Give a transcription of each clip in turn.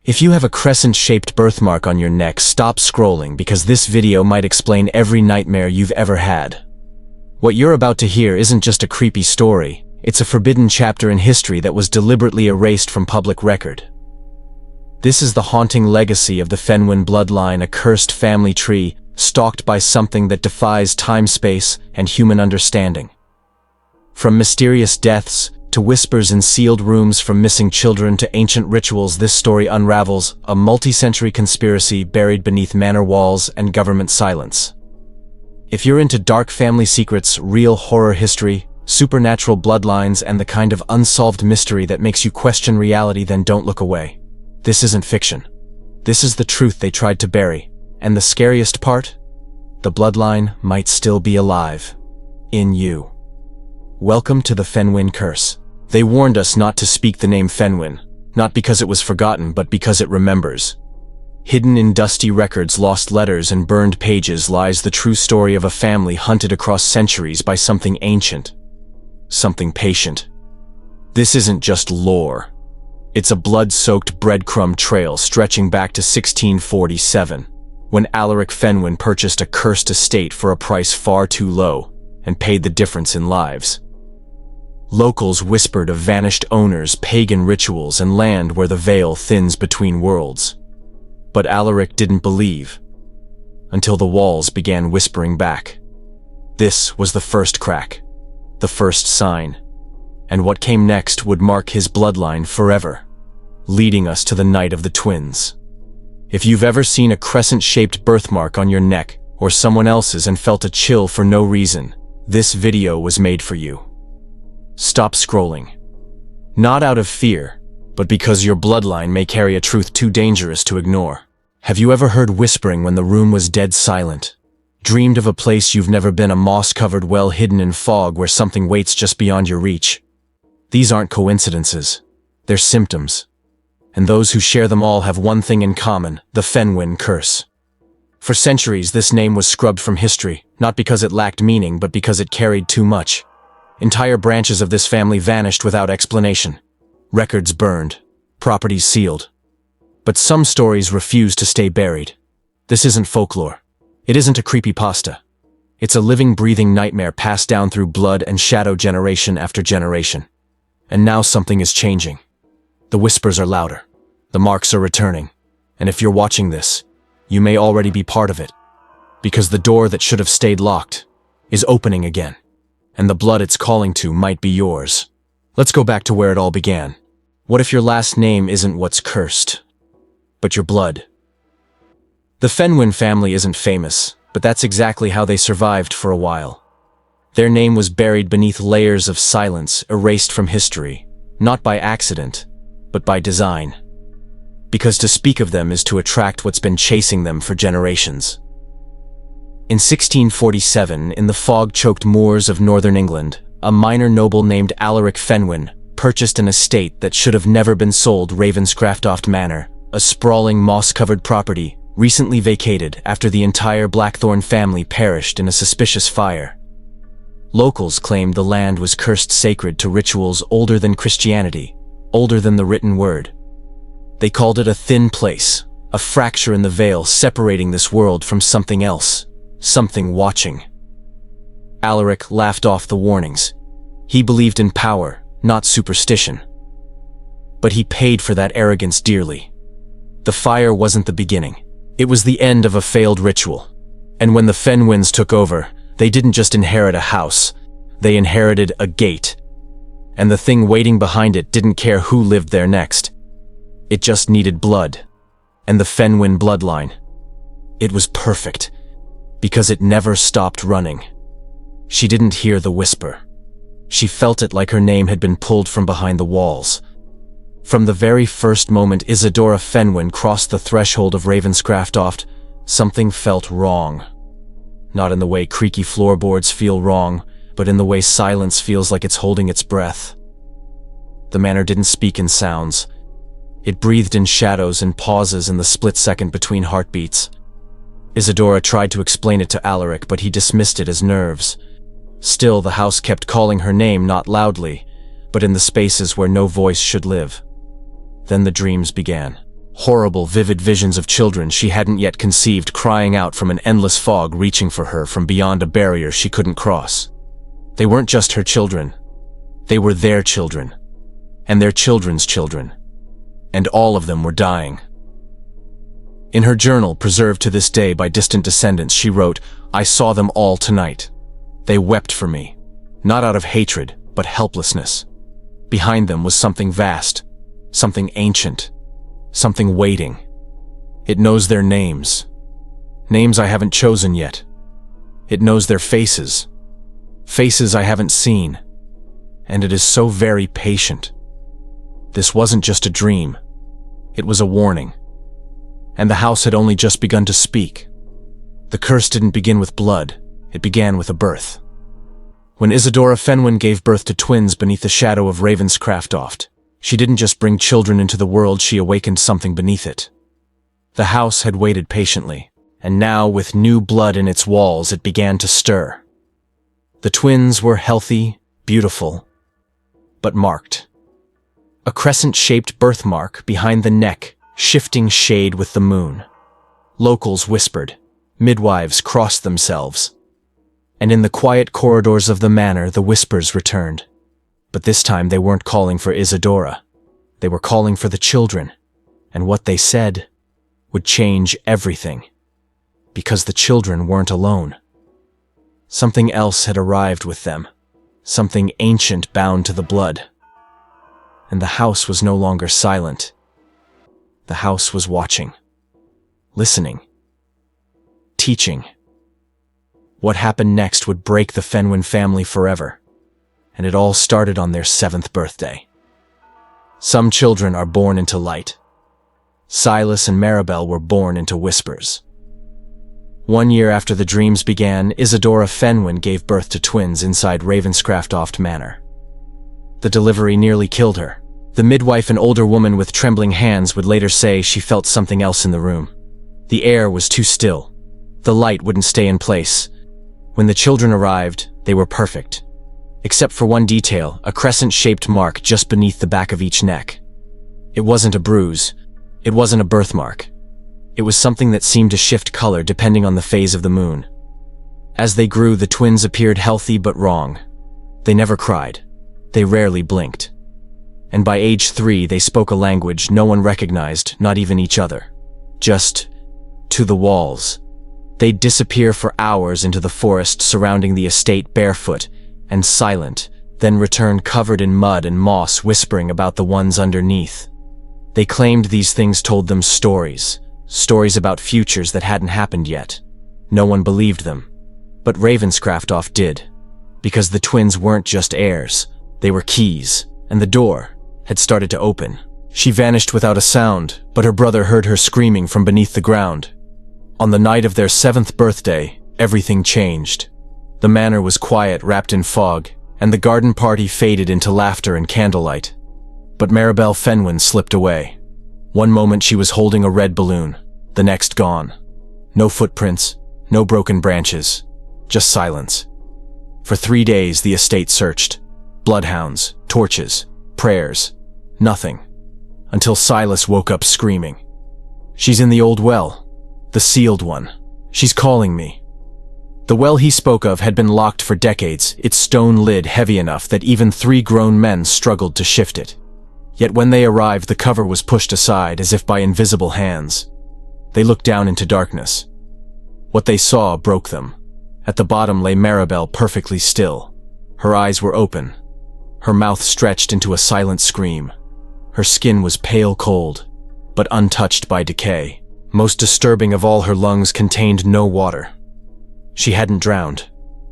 If you have a crescent-shaped birthmark on your neck, stop scrolling because this video might explain every nightmare you've ever had. What you're about to hear isn't just a creepy story, it's a forbidden chapter in history that was deliberately erased from public record. This is the haunting legacy of the Fenwick bloodline, a cursed family tree stalked by something that defies time, space, and human understanding. From mysterious deaths to whispers in sealed rooms, from missing children to ancient rituals, this story unravels a multi-century conspiracy buried beneath manor walls and government silence. If you're into dark family secrets, real horror history, supernatural bloodlines, and the kind of unsolved mystery that makes you question reality, then don't look away. This isn't fiction. This is the truth they tried to bury. And the scariest part? The bloodline might still be alive. In you. Welcome to the Fenwick curse. They warned us not to speak the name Fenwick, not because it was forgotten, but because it remembers. Hidden in dusty records, lost letters, and burned pages lies the true story of a family hunted across centuries by something ancient. Something patient. This isn't just lore. It's a blood-soaked breadcrumb trail stretching back to 1647, when Alaric Fenwick purchased a cursed estate for a price far too low and paid the difference in lives. Locals whispered of vanished owners, pagan rituals, and land where the veil thins between worlds. But Alaric didn't believe, until the walls began whispering back. This was the first crack, the first sign. And what came next would mark his bloodline forever, leading us to the night of the twins. If you've ever seen a crescent-shaped birthmark on your neck or someone else's and felt a chill for no reason, this video was made for you. Stop scrolling. Not out of fear, but because your bloodline may carry a truth too dangerous to ignore. Have you ever heard whispering when the room was dead silent? Dreamed of a place you've never been, a moss-covered well hidden in fog where something waits just beyond your reach? These aren't coincidences. They're symptoms. And those who share them all have one thing in common: the Fenwick curse. For centuries, this name was scrubbed from history, not because it lacked meaning, but because it carried too much. Entire branches of this family vanished without explanation. Records burned, properties sealed. But some stories refuse to stay buried. This isn't folklore. It isn't a creepypasta. It's a living, breathing nightmare passed down through blood and shadow, generation after generation. And now something is changing. The whispers are louder. The marks are returning. And if you're watching this, you may already be part of it. Because the door that should have stayed locked is opening again. And the blood it's calling to might be yours. Let's go back to where it all began. What if your last name isn't what's cursed, but your blood? The Fenwick family isn't famous, but that's exactly how they survived for a while. Their name was buried beneath layers of silence, erased from history, not by accident, but by design. Because to speak of them is to attract what's been chasing them for generations. In 1647, in the fog-choked moors of northern England, a minor noble named Alaric Fenwick purchased an estate that should have never been sold, Ravenscraft Manor, a sprawling moss-covered property recently vacated after the entire Blackthorne family perished in a suspicious fire. Locals claimed the land was cursed, sacred to rituals older than Christianity, older than the written word. They called it a thin place, a fracture in the veil separating this world from something else, something watching. Alaric laughed off the warnings. He believed in power, not superstition. But he paid for that arrogance dearly. The fire wasn't the beginning. It was the end of a failed ritual. And when the Fenwicks took over, they didn't just inherit a house, they inherited a gate. And the thing waiting behind it didn't care who lived there next. It just needed blood. And the Fenwick bloodline. It was perfect, because it never stopped running. She didn't hear the whisper. She felt it like her name had been pulled from behind the walls. From the very first moment Isadora Fenwick crossed the threshold of Ravenscraft, something felt wrong. Not in the way creaky floorboards feel wrong, but in the way silence feels like it's holding its breath. The manor didn't speak in sounds. It breathed in shadows and pauses in the split second between heartbeats. Isadora tried to explain it to Alaric, but he dismissed it as nerves. Still, the house kept calling her name, not loudly, but in the spaces where no voice should live. Then the dreams began. Horrible, vivid visions of children she hadn't yet conceived crying out from an endless fog reaching for her from beyond a barrier she couldn't cross. They weren't just her children. They were their children. And their children's children. And all of them were dying. In her journal, preserved to this day by distant descendants, she wrote, "I saw them all tonight. They wept for me, not out of hatred, but helplessness. Behind them was something vast, something ancient, something waiting. It knows their names. Names I haven't chosen yet. It knows their faces. Faces I haven't seen. And it is so very patient. This wasn't just a dream. It was a warning. And the house had only just begun to speak. The curse didn't begin with blood. It began with a birth. When Isadora Fenwick gave birth to twins beneath the shadow of Ravenscraftoft, she didn't just bring children into the world, she awakened something beneath it. The house had waited patiently, and now, with new blood in its walls, it began to stir. The twins were healthy, beautiful, but marked. A crescent-shaped birthmark behind the neck, shifting shade with the moon. Locals whispered. Midwives crossed themselves. And in the quiet corridors of the manor, the whispers returned. But this time they weren't calling for Isadora. They were calling for the children. And what they said would change everything. Because the children weren't alone. Something else had arrived with them. Something ancient bound to the blood. And the house was no longer silent. The house was watching. Listening. Teaching. What happened next would break the Fenwick family forever. And it all started on their 7th birthday. Some children are born into light. Silas and Maribel were born into whispers. 1 year after the dreams began, Isadora Fenwick gave birth to twins inside Ravenscraftoft Manor. The delivery nearly killed her. The midwife, an older woman with trembling hands, would later say she felt something else in the room. The air was too still. The light wouldn't stay in place. When the children arrived, they were perfect. Except for one detail, a crescent-shaped mark just beneath the back of each neck. It wasn't a bruise. It wasn't a birthmark. It was something that seemed to shift color depending on the phase of the moon. As they grew, the twins appeared healthy but wrong. They never cried. They rarely blinked. And by age 3, they spoke a language no one recognized, not even each other. Just to the walls. They'd disappear for hours into the forest surrounding the estate barefoot and silent, then return covered in mud and moss, whispering about the ones underneath. They claimed these things told them stories about futures that hadn't happened yet. No one believed them. But Ravenscraftoft did. Because the twins weren't just heirs, they were keys, and the door had started to open. She vanished without a sound, but her brother heard her screaming from beneath the ground. On the night of their 7th birthday, everything changed. The manor was quiet, wrapped in fog, and the garden party faded into laughter and candlelight. But Maribel Fenwick slipped away. One moment she was holding a red balloon, the next gone. No footprints, no broken branches, just silence. For 3 days the estate searched. Bloodhounds, torches, prayers, nothing. Until Silas woke up screaming. "She's in the old well. The sealed one. She's calling me." The well he spoke of had been locked for decades, its stone lid heavy enough that even 3 grown men struggled to shift it. Yet when they arrived, the cover was pushed aside as if by invisible hands. They looked down into darkness. What they saw broke them. At the bottom lay Maribel, perfectly still. Her eyes were open. Her mouth stretched into a silent scream. Her skin was pale cold, but untouched by decay. Most disturbing of all, her lungs contained no water. She hadn't drowned.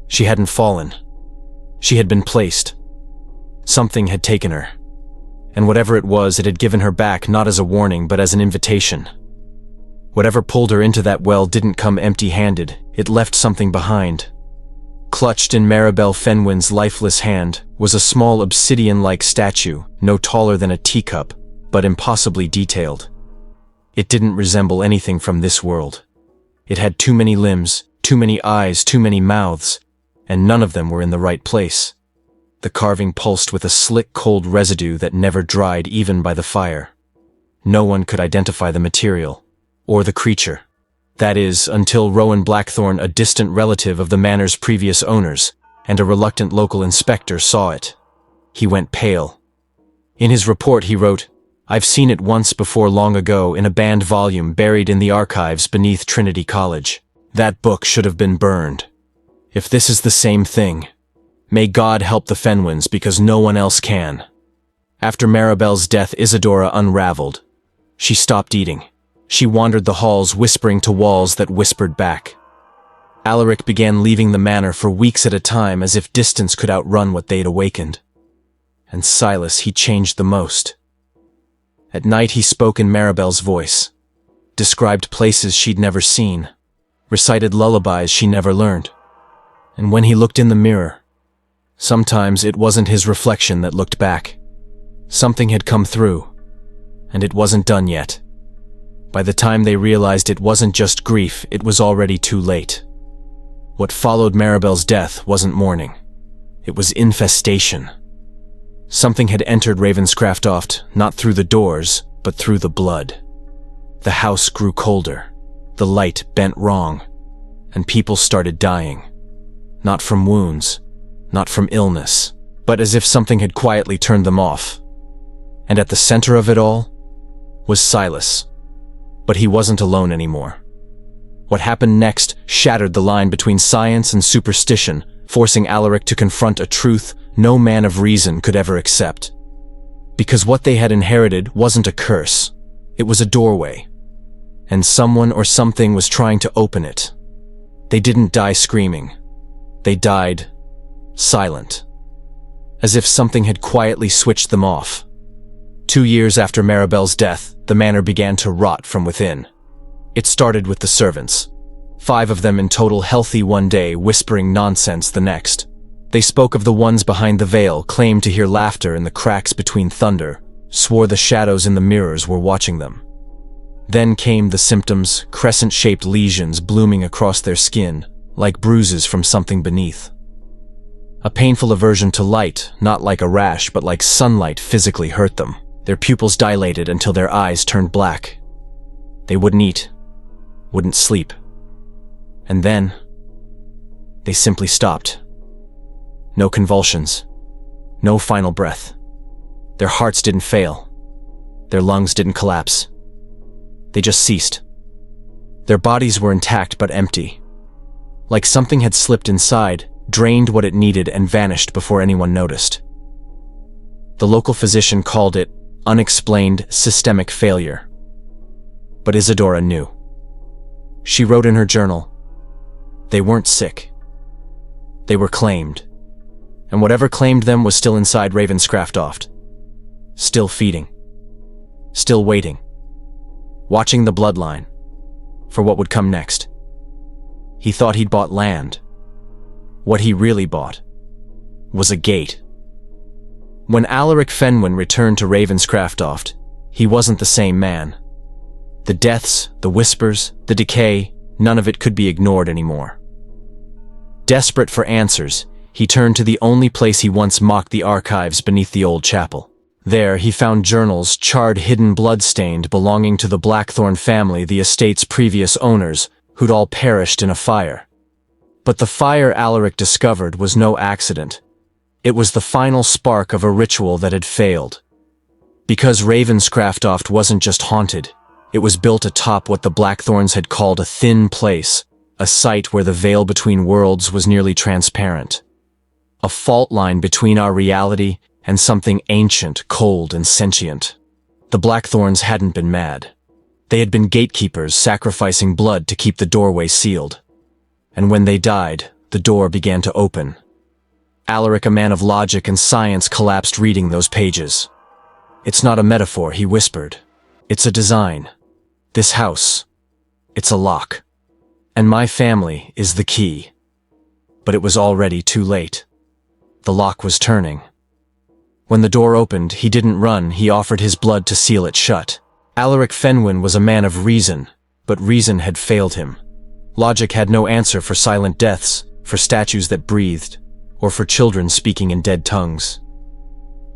She hadn't fallen. She had been placed. Something had taken her. And whatever it was, it had given her back, not as a warning, but as an invitation. Whatever pulled her into that well didn't come empty-handed. It left something behind. Clutched in Maribel Fenwick's lifeless hand was a small obsidian-like statue, no taller than a teacup, but impossibly detailed. It didn't resemble anything from this world. It had too many limbs, too many eyes, too many mouths, and none of them were in the right place. The carving pulsed with a slick, cold residue that never dried even by the fire. no one could identify the material, or the creature. That is, until Rowan Blackthorne, a distant relative of the manor's previous owners, and a reluctant local inspector saw it. He went pale. In his report he wrote, "I've seen it once before long ago in a banned volume buried in the archives beneath Trinity College. That book should have been burned. If this is the same thing, may God help the Fenwins because no one else can." After Maribel's death, Isadora unraveled. She stopped eating. She wandered the halls, whispering to walls that whispered back. Alaric began leaving the manor for weeks at a time, as if distance could outrun what they'd awakened. And Silas, he changed the most. At night he spoke in Maribel's voice, described places she'd never seen, recited lullabies she never learned. And when he looked in the mirror, sometimes it wasn't his reflection that looked back. Something had come through, and it wasn't done yet. By the time they realized it wasn't just grief, it was already too late. What followed Maribel's death wasn't mourning. It was infestation. Something had entered Ravenscraft, not through the doors, but through the blood. The house grew colder, the light bent wrong, and people started dying. Not from wounds, not from illness, but as if something had quietly turned them off. And at the center of it all was Silas. But he wasn't alone anymore. What happened next shattered the line between science and superstition, forcing Alaric to confront a truth no man of reason could ever accept. Because what they had inherited wasn't a curse, it was a doorway. And someone or something was trying to open it. They didn't die screaming. They died silent. As if something had quietly switched them off. 2 years after Maribel's death, the manor began to rot from within. It started with the servants. 5 of them in total, healthy one day, whispering nonsense the next. They spoke of the ones behind the veil, claimed to hear laughter in the cracks between thunder, swore the shadows in the mirrors were watching them. Then came the symptoms, crescent-shaped lesions blooming across their skin, like bruises from something beneath. A painful aversion to light, not like a rash but like sunlight, physically hurt them. Their pupils dilated until their eyes turned black. They wouldn't eat, wouldn't sleep. And then, they simply stopped. No convulsions, no final breath. Their hearts didn't fail. Their lungs didn't collapse. They just ceased. Their bodies were intact but empty. Like something had slipped inside, drained what it needed, and vanished before anyone noticed. The local physician called it unexplained systemic failure. But Isadora knew. She wrote in her journal, they weren't sick. They were claimed. And whatever claimed them was still inside Ravenscraft, still feeding, still waiting, watching the bloodline for what would come next. He thought he'd bought land. What he really bought was a gate. When Alaric Fenwin returned to Ravenscraft, he wasn't the same man. The deaths, the whispers, the decay, none of it could be ignored anymore. Desperate for answers, he turned to the only place he once mocked, the archives beneath the old chapel. There he found journals, charred, hidden, blood-stained, belonging to the Blackthorne family, the estate's previous owners, who'd all perished in a fire. But the fire, Alaric discovered, was no accident. It was the final spark of a ritual that had failed. Because Ravenscraft wasn't just haunted, it was built atop what the Blackthorns had called a thin place, a site where the veil between worlds was nearly transparent. A fault line between our reality and something ancient, cold, and sentient. The Blackthorns hadn't been mad. They had been gatekeepers, sacrificing blood to keep the doorway sealed. And when they died, the door began to open. Alaric, a man of logic and science, collapsed reading those pages. It's not a metaphor, he whispered. It's a design. This house, it's a lock. And my family is the key. But it was already too late. The lock was turning. When the door opened, he didn't run, he offered his blood to seal it shut. Alaric Fenwin was a man of reason, but reason had failed him. Logic had no answer for silent deaths, for statues that breathed, or for children speaking in dead tongues.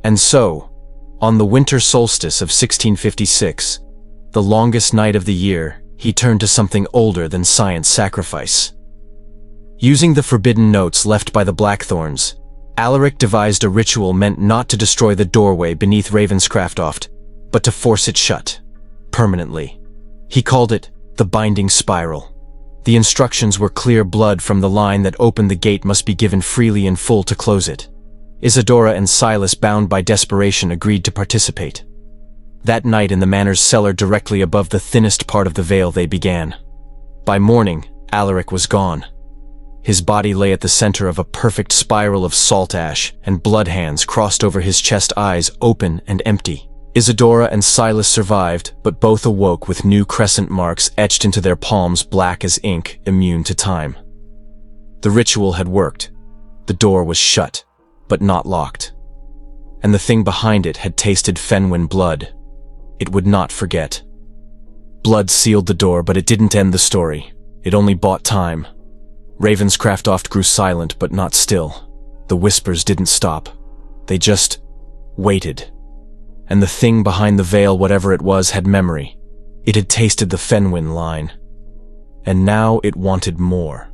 And so, On the winter solstice of 1656, the longest night of the year, he turned to something older than science sacrifice. Using the forbidden notes left by the Blackthorns, Alaric devised a ritual meant not to destroy the doorway beneath Ravenscraft, but to force it shut, permanently. He called it the Binding Spiral. The instructions were clear: blood from the line that opened the gate must be given freely in full to close it. Isadora and Silas, bound by desperation, agreed to participate. That night, in the manor's cellar directly above the thinnest part of the veil, they began. By morning, Alaric was gone. His body lay at the center of a perfect spiral of salt ash, and blood hands crossed over his chest, eyes open and empty. Isadora and Silas survived, but both awoke with new crescent marks etched into their palms, black as ink, immune to time. The ritual had worked. The door was shut, but not locked. And the thing behind it had tasted Fenwick blood. It would not forget. Blood sealed the door, but it didn't end the story. It only bought time. Ravenscraft grew silent, but not still. The whispers didn't stop. They just waited. And the thing behind the veil, whatever it was, had memory. It had tasted the Fenwick line. And now it wanted more.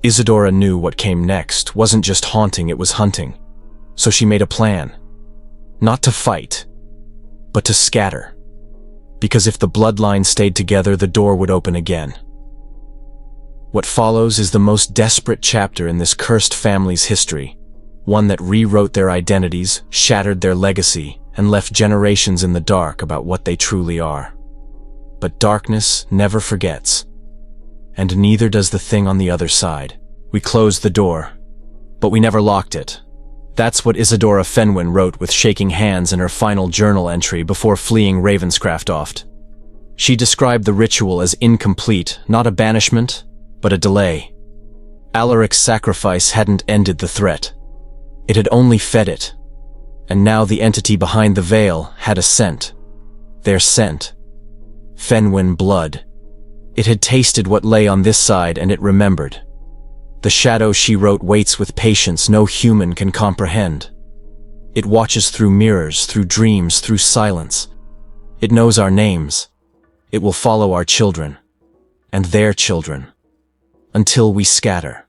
Isadora knew what came next wasn't just haunting, it was hunting. So she made a plan. Not to fight, but to scatter. Because if the bloodline stayed together, the door would open again. What follows is the most desperate chapter in this cursed family's history, one that rewrote their identities, shattered their legacy, and left generations in the dark about what they truly are. But darkness never forgets. And neither does the thing on the other side. We closed the door, but we never locked it. That's what Isadora Fenwick wrote with shaking hands in her final journal entry before fleeing Ravenscraft. She described the ritual as incomplete, not a banishment, but a delay. Alaric's sacrifice hadn't ended the threat. It had only fed it. And now the entity behind the veil had a scent. Their scent. Fenwick blood. It had tasted what lay on this side, and it remembered. The shadow, she wrote, waits with patience no human can comprehend. It watches through mirrors, through dreams, through silence. It knows our names. It will follow our children. And their children. Until we scatter.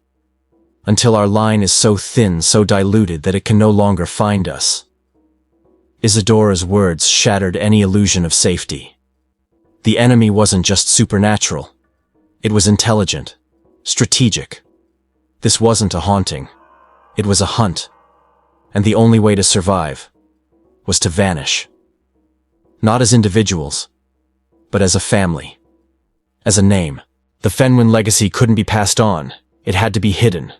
Until our line is so thin, so diluted, that it can no longer find us. Isadora's words shattered any illusion of safety. The enemy wasn't just supernatural. It was intelligent, strategic. This wasn't a haunting. It was a hunt. And the only way to survive was to vanish. Not as individuals, but as a family. As a name. The Fenwick legacy couldn't be passed on. It had to be hidden,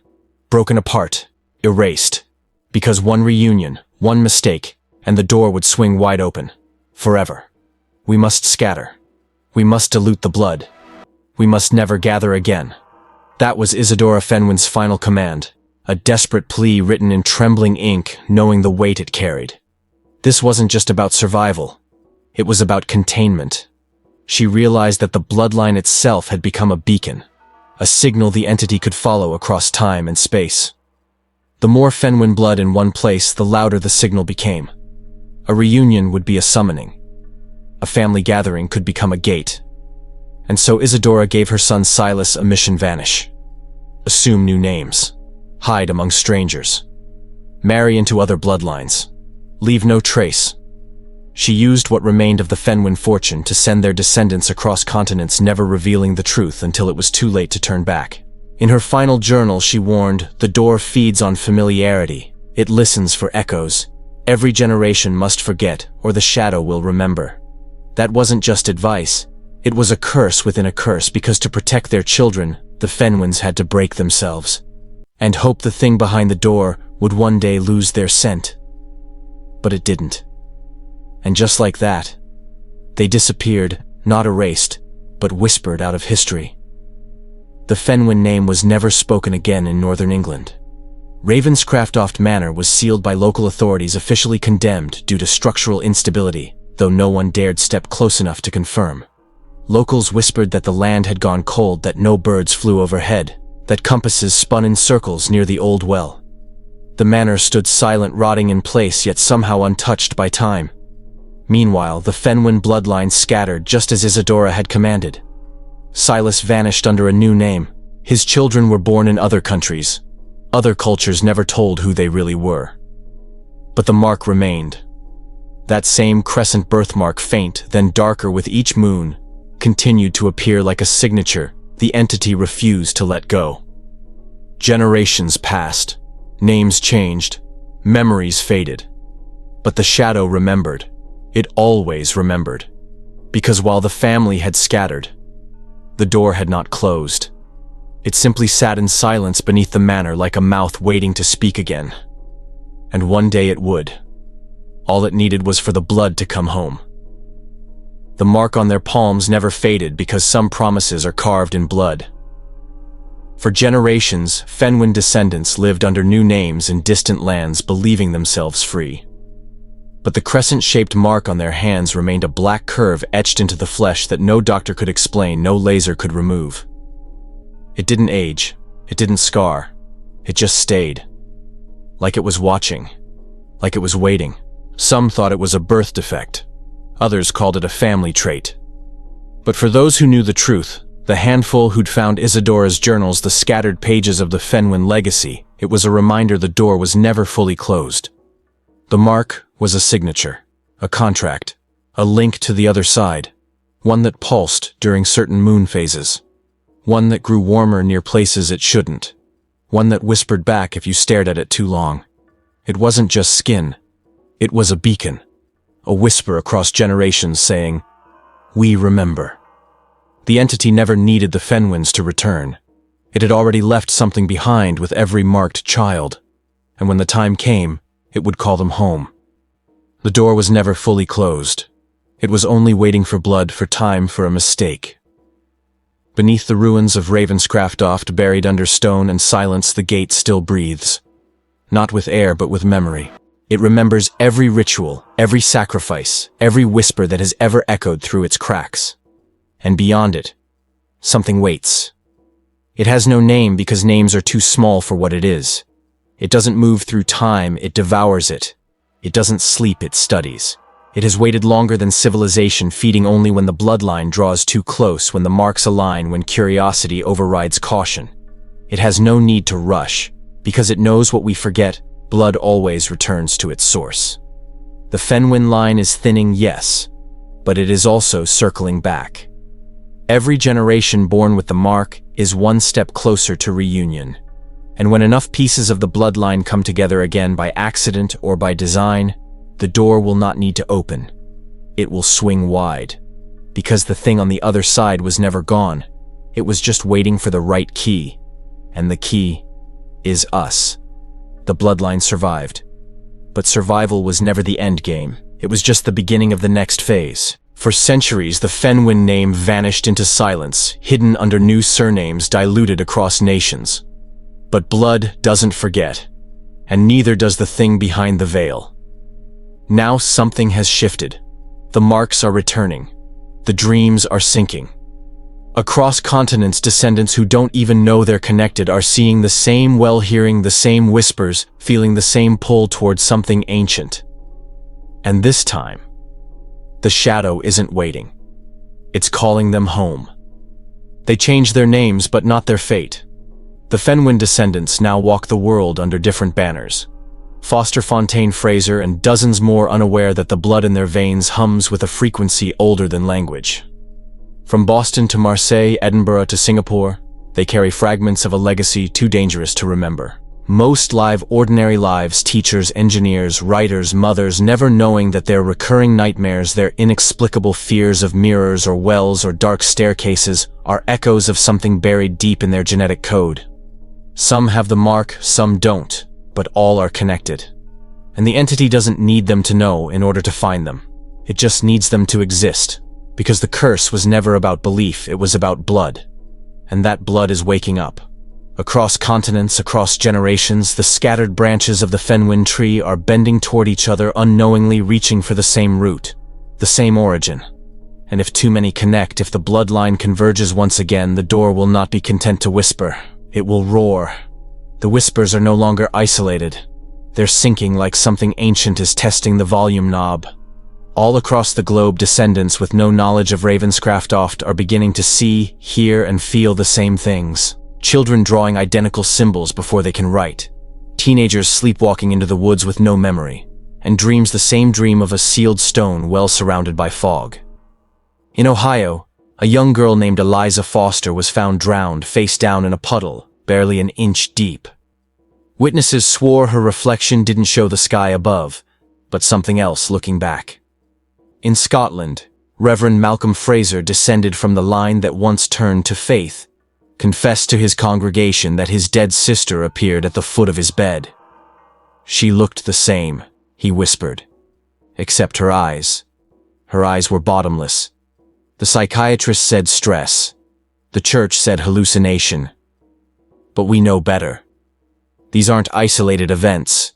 broken apart, erased. Because one reunion, one mistake, and the door would swing wide open. Forever. We must scatter. We must dilute the blood. We must never gather again. That was Isadora Fenwick's final command, a desperate plea written in trembling ink, knowing the weight it carried. This wasn't just about survival. It was about containment. She realized that the bloodline itself had become a beacon, a signal the entity could follow across time and space. The more Fenwick blood in one place, the louder the signal became. A reunion would be a summoning. A family gathering could become a gate. And so Isadora gave her son Silas a mission: vanish. Assume new names. Hide among strangers. Marry into other bloodlines. Leave no trace. She used what remained of the Fenwick fortune to send their descendants across continents, never revealing the truth until it was too late to turn back. In her final journal, she warned, "The door feeds on familiarity. It listens for echoes. Every generation must forget, or the shadow will remember." That wasn't just advice. It was a curse within a curse, because to protect their children, the Fenwicks had to break themselves. And hope the thing behind the door would one day lose their scent. But it didn't. And just like that, they disappeared, not erased, but whispered out of history. The Fenwick name was never spoken again in northern England. Ravenscraft Manor was sealed by local authorities, officially condemned due to structural instability, though no one dared step close enough to confirm. Locals whispered that the land had gone cold, that no birds flew overhead, that compasses spun in circles near the old well. The manor stood silent, rotting in place, yet somehow untouched by time. Meanwhile, the Fenwick bloodline scattered just as Isadora had commanded. Silas vanished under a new name. His children were born in other countries. Other cultures never told who they really were. But the mark remained. That same crescent birthmark, faint, then darker with each moon, continued to appear like a signature the entity refused to let go. Generations passed. Names changed. Memories faded. But the shadow remembered. It always remembered. Because while the family had scattered, the door had not closed. It simply sat in silence beneath the manor like a mouth waiting to speak again. And one day it would. All it needed was for the blood to come home. The mark on their palms never faded because some promises are carved in blood. For generations, Fenwick descendants lived under new names in distant lands, believing themselves free. But the crescent-shaped mark on their hands remained a black curve etched into the flesh that no doctor could explain, no laser could remove. It didn't age. It didn't scar. It just stayed. Like it was watching. Like it was waiting. Some thought it was a birth defect. Others called it a family trait. But for those who knew the truth, the handful who'd found Isadora's journals, the scattered pages of the Fenwick legacy, it was a reminder the door was never fully closed. The mark was a signature, a contract, a link to the other side, one that pulsed during certain moon phases, one that grew warmer near places it shouldn't, one that whispered back if you stared at it too long. It wasn't just skin, it was a beacon, a whisper across generations saying, "We remember." The entity never needed the Fenwicks to return. It had already left something behind with every marked child, and when the time came, it would call them home. The door was never fully closed. It was only waiting for blood, for time, for a mistake. Beneath the ruins of Ravenscraft, buried under stone and silence, the gate still breathes. Not with air, but with memory. It remembers every ritual, every sacrifice, every whisper that has ever echoed through its cracks. And beyond it, something waits. It has no name because names are too small for what it is. It doesn't move through time, it devours it. It doesn't sleep, it studies. It has waited longer than civilization, feeding only when the bloodline draws too close, when the marks align, when curiosity overrides caution. It has no need to rush, because it knows what we forget, blood always returns to its source. The Fenwick line is thinning, yes, but it is also circling back. Every generation born with the mark is one step closer to reunion. And when enough pieces of the bloodline come together again by accident or by design, the door will not need to open. It will swing wide. Because the thing on the other side was never gone. It was just waiting for the right key. And the key is us. The bloodline survived. But survival was never the end game. It was just the beginning of the next phase. For centuries, the Fenwick name vanished into silence, hidden under new surnames diluted across nations. But blood doesn't forget, and neither does the thing behind the veil. Now something has shifted. The marks are returning. The dreams are sinking. Across continents, descendants who don't even know they're connected are seeing the same well, hearing the same whispers, feeling the same pull towards something ancient. And this time, the shadow isn't waiting. It's calling them home. They change their names, but not their fate. The Fenwick descendants now walk the world under different banners. Foster Fontaine Fraser and dozens more, unaware that the blood in their veins hums with a frequency older than language. From Boston to Marseille, Edinburgh to Singapore, they carry fragments of a legacy too dangerous to remember. Most live ordinary lives, teachers, engineers, writers, mothers, never knowing that their recurring nightmares, their inexplicable fears of mirrors or wells or dark staircases, are echoes of something buried deep in their genetic code. Some have the mark, some don't, but all are connected. And the entity doesn't need them to know in order to find them. It just needs them to exist. Because the curse was never about belief, it was about blood. And that blood is waking up. Across continents, across generations, the scattered branches of the Fenwick tree are bending toward each other, unknowingly reaching for the same root, the same origin. And if too many connect, if the bloodline converges once again, the door will not be content to whisper. It will roar. The whispers are no longer isolated. They're sinking like something ancient is testing the volume knob. All across the globe, descendants with no knowledge of Ravenscraft are beginning to see, hear, and feel the same things. Children drawing identical symbols before they can write. Teenagers sleepwalking into the woods with no memory, and dreams the same dream of a sealed stone well surrounded by fog. In Ohio, a young girl named Eliza Foster was found drowned face down in a puddle, barely an inch deep. Witnesses swore her reflection didn't show the sky above, but something else looking back. In Scotland, Reverend Malcolm Fraser descended from the line that once turned to faith, confessed to his congregation that his dead sister appeared at the foot of his bed. She looked the same, he whispered, except her eyes. Her eyes were bottomless. The psychiatrist said stress. The church said hallucination. But we know better. These aren't isolated events.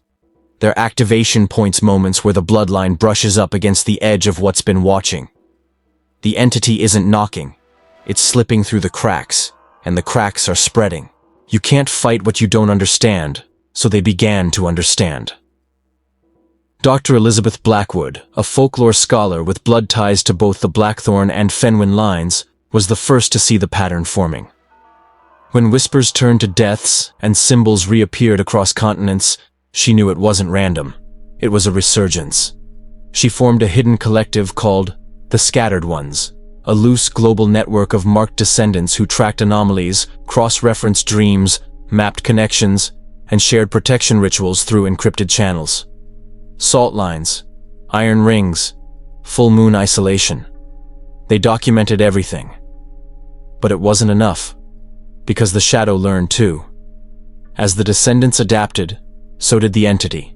They're activation points, moments where the bloodline brushes up against the edge of what's been watching. The entity isn't knocking. It's slipping through the cracks, and the cracks are spreading. You can't fight what you don't understand, so they began to understand. Dr. Elizabeth Blackwood, a folklore scholar with blood ties to both the Blackthorn and Fenwick lines, was the first to see the pattern forming. When whispers turned to deaths and symbols reappeared across continents, she knew it wasn't random. It was a resurgence. She formed a hidden collective called the Scattered Ones, a loose global network of marked descendants who tracked anomalies, cross-referenced dreams, mapped connections, and shared protection rituals through encrypted channels. Salt lines, iron rings, full moon isolation. They documented everything. But it wasn't enough. Because the shadow learned too. As the descendants adapted, so did the entity.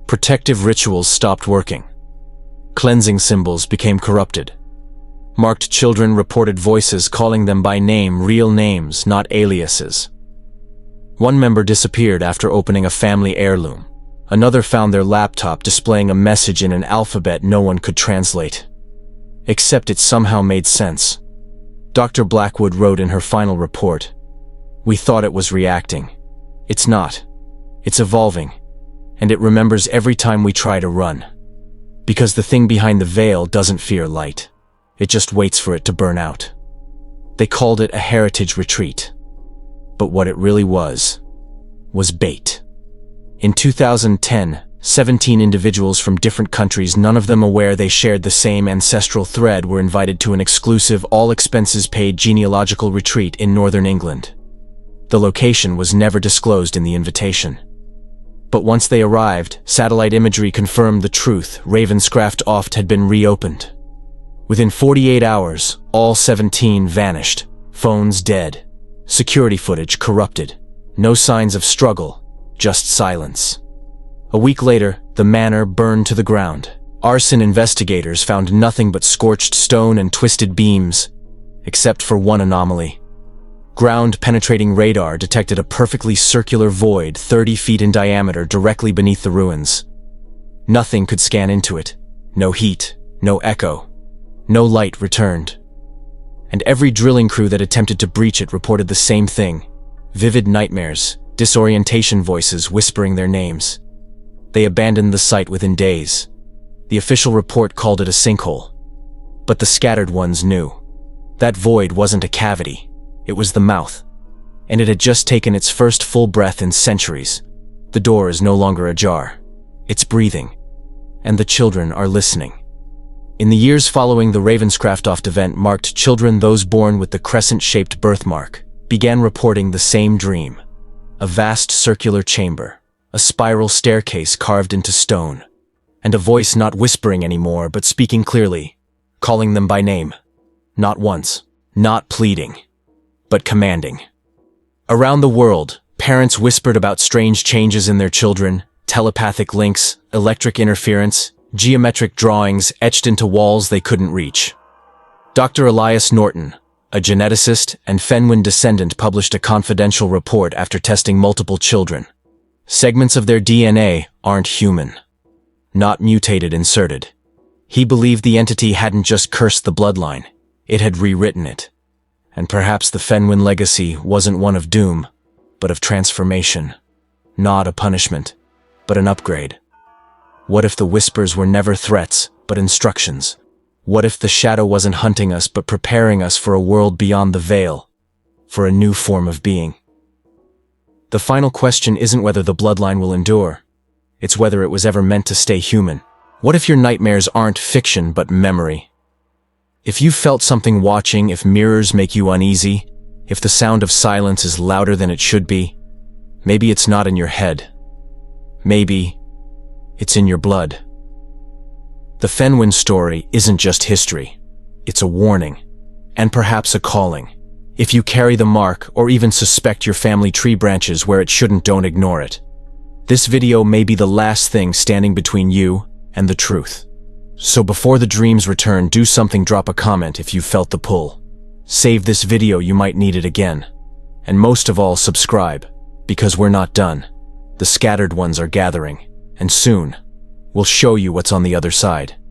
Protective rituals stopped working. Cleansing symbols became corrupted. Marked children reported voices calling them by name, real names, not aliases. One member disappeared after opening a family heirloom. Another found their laptop displaying a message in an alphabet no one could translate. Except it somehow made sense. Dr. Blackwood wrote in her final report, "We thought it was reacting. It's not. It's evolving. And it remembers every time we try to run. Because the thing behind the veil doesn't fear light. It just waits for it to burn out." They called it a heritage retreat. But what it really was bait. In 2010, 17 individuals from different countries, none of them aware they shared the same ancestral thread, were invited to an exclusive, all-expenses-paid genealogical retreat in northern England. The location was never disclosed in the invitation. But once they arrived, satellite imagery confirmed the truth. Ravenscraft had been reopened. Within 48 hours, all 17 vanished. Phones dead. Security footage corrupted. No signs of struggle, just silence. A week later, the manor burned to the ground. Arson investigators found nothing but scorched stone and twisted beams, except for one anomaly. Ground-penetrating radar detected a perfectly circular void 30 feet in diameter directly beneath the ruins. Nothing could scan into it. No heat, no echo, no light returned. And every drilling crew that attempted to breach it reported the same thing: vivid nightmares, disorientation, voices whispering their names. They abandoned the site within days. The official report called it a sinkhole. But the Scattered Ones knew. That void wasn't a cavity. It was the mouth. And it had just taken its first full breath in centuries. The door is no longer ajar. It's breathing. And the children are listening. In the years following the Ravenscraft event, marked children, those born with the crescent-shaped birthmark, began reporting the same dream. A vast circular chamber. A spiral staircase carved into stone, and a voice not whispering anymore but speaking clearly, calling them by name. Not once, not pleading, but commanding. Around the world, parents whispered about strange changes in their children, telepathic links, electric interference, geometric drawings etched into walls they couldn't reach. Dr. Elias Norton, a geneticist and Fenwick descendant, published a confidential report after testing multiple children. Segments of their DNA aren't human. Not mutated, inserted. He believed the entity hadn't just cursed the bloodline, it had rewritten it. And perhaps the Fenwick legacy wasn't one of doom, but of transformation. Not a punishment, but an upgrade? What if the whispers were never threats, but instructions? What if the shadow wasn't hunting us, but preparing us for a world beyond the veil, for a new form of being? The final question isn't whether the bloodline will endure. It's whether it was ever meant to stay human. What if your nightmares aren't fiction, but memory? If you felt something watching, if mirrors make you uneasy, if the sound of silence is louder than it should be, maybe it's not in your head. Maybe it's in your blood. The Fenwick story isn't just history. It's a warning, and perhaps a calling. If you carry the mark, or even suspect your family tree branches where it shouldn't, don't ignore it. This video may be the last thing standing between you and the truth. So before the dreams return, do something: drop a comment if you felt the pull. Save this video, you might need it again. And most of all, subscribe, because we're not done. The scattered ones are gathering, and soon, we'll show you what's on the other side.